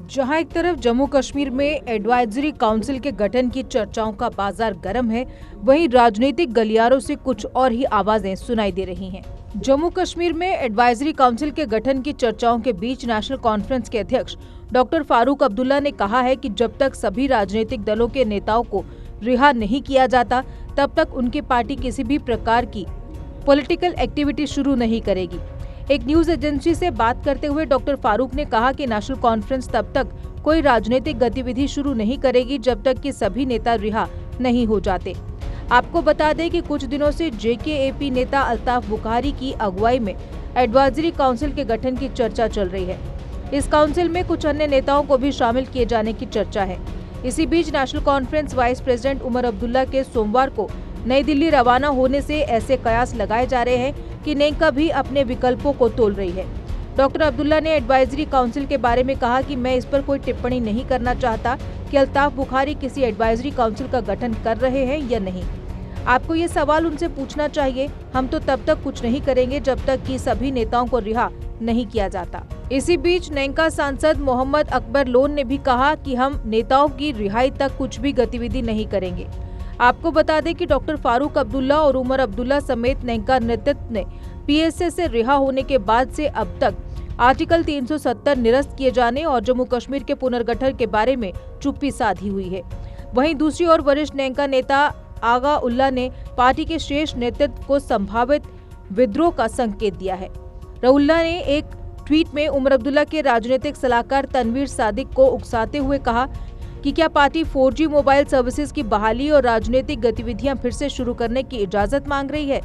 जहां एक तरफ जम्मू कश्मीर में एडवाइजरी काउंसिल के गठन की चर्चाओं का बाजार गर्म है, वहीं राजनीतिक गलियारों से कुछ और ही आवाजें सुनाई दे रही हैं। जम्मू कश्मीर में एडवाइजरी काउंसिल के गठन की चर्चाओं के बीच नेशनल कॉन्फ्रेंस के अध्यक्ष डॉक्टर फारूक अब्दुल्ला ने कहा है कि जब तक सभी राजनीतिक दलों के नेताओं को रिहा नहीं किया जाता, तब तक उनकी पार्टी किसी भी प्रकार की पॉलिटिकल एक्टिविटी शुरू नहीं करेगी। एक न्यूज एजेंसी से बात करते हुए डॉक्टर फारूक ने कहा कि नेशनल कॉन्फ्रेंस तब तक कोई राजनीतिक गतिविधि शुरू नहीं करेगी जब तक कि सभी नेता रिहा नहीं हो जाते। आपको बता दें कि कुछ दिनों से जेकेएपी नेता अल्ताफ बुखारी की अगुवाई में एडवाइजरी काउंसिल के गठन की चर्चा चल रही है। इस काउंसिल में कुछ अन्य नेताओं को भी शामिल किए जाने की चर्चा है। इसी बीच नेशनल कॉन्फ्रेंस वाइस प्रेसिडेंट उमर अब्दुल्ला के सोमवार को नई दिल्ली रवाना होने से ऐसे कयास लगाए जा रहे हैं कि नेका भी अपने विकल्पों को तोल रही है। डॉक्टर अब्दुल्ला ने एडवाइजरी काउंसिल के बारे में कहा कि मैं इस पर कोई टिप्पणी नहीं करना चाहता कि अल्ताफ बुखारी किसी एडवाइजरी काउंसिल का गठन कर रहे हैं या नहीं। आपको ये सवाल उनसे पूछना चाहिए। हम तो तब तक कुछ नहीं करेंगे जब तक कि सभी नेताओं को रिहा नहीं किया जाता। इसी बीच नेका सांसद मोहम्मद अकबर लोन ने भी कहा कि हम नेताओं की रिहाई तक कुछ भी गतिविधि नहीं करेंगे। आपको बता दें कि डॉक्टर फारूक अब्दुल्ला और उमर अब्दुल्ला समेत नेका नेतृत्व ने पीएसए से रिहा होने के बाद से अब तक आर्टिकल 370 निरस्त किए जाने और जम्मू कश्मीर के पुनर्गठन के बारे में चुप्पी साधी हुई है। वहीं दूसरी ओर वरिष्ठ नेका नेता आगा उल्ला ने पार्टी के शेष नेतृत्व को संभावित विद्रोह का संकेत दिया है। रउल्ला ने एक ट्वीट में उमर अब्दुल्ला के राजनीतिक सलाहकार तनवीर सादिक को उकसाते हुए कहा कि क्या पार्टी 4G मोबाइल सर्विसेज की बहाली और राजनीतिक गतिविधियां फिर से शुरू करने की इजाजत मांग रही है।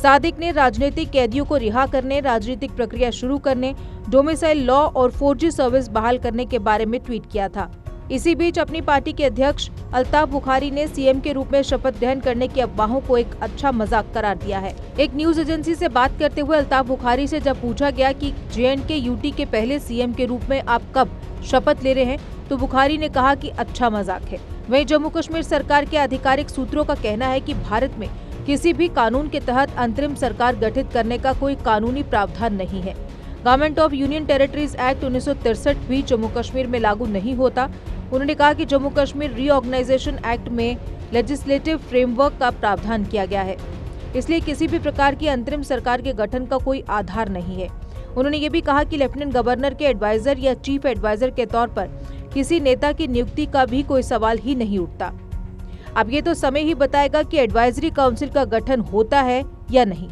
सादिक ने राजनीतिक कैदियों को रिहा करने, राजनीतिक प्रक्रिया शुरू करने, डोमिसाइल लॉ और 4G सर्विस बहाल करने के बारे में ट्वीट किया था। इसी बीच अपनी पार्टी के अध्यक्ष अल्ताफ बुखारी ने सीएम के रूप में शपथ ग्रहण करने की अफवाहों को एक अच्छा मजाक करार दिया है। एक न्यूज एजेंसी से बात करते हुए अल्ताफ बुखारी से जब पूछा गया कि JNK यूटी के पहले सीएम के रूप में आप कब शपथ ले रहे हैं, तो बुखारी ने कहा कि अच्छा मजाक है। वहीं जम्मू कश्मीर सरकार के आधिकारिक सूत्रों का कहना है कि भारत में किसी भी कानून के तहत अंतरिम सरकार गठित करने का कोई कानूनी प्रावधान नहीं है। Government of union territories act 1963 भी जम्मू कश्मीर में लागू नहीं होता। उन्होंने कहा कि जम्मू कश्मीर रीऑर्गेनाइजेशन एक्ट में लेजिस्लेटिव फ्रेमवर्क का प्रावधान किया गया है, इसलिए किसी भी प्रकार की अंतरिम सरकार के गठन का कोई आधार नहीं है। उन्होंने ये भी कहा कि लेफ्टिनेंट गवर्नर के एडवाइजर या चीफ एडवाइजर के तौर पर किसी नेता की नियुक्ति का भी कोई सवाल ही नहीं उठता। अब ये तो समय ही बताएगा कि एडवाइजरी काउंसिल का गठन होता है या नहीं।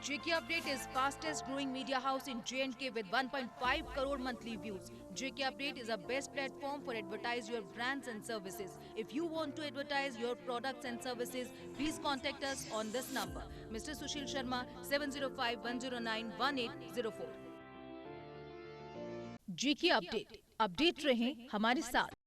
JK Update is fastest growing media house in J&K with 1.5 crore monthly views. JK Update is a best platform for advertise your brands and services. If you want to advertise your products and services, please contact us on this number. Mr. Sushil Sharma 705-109-1804. JK Update, update रहें हमारे साथ।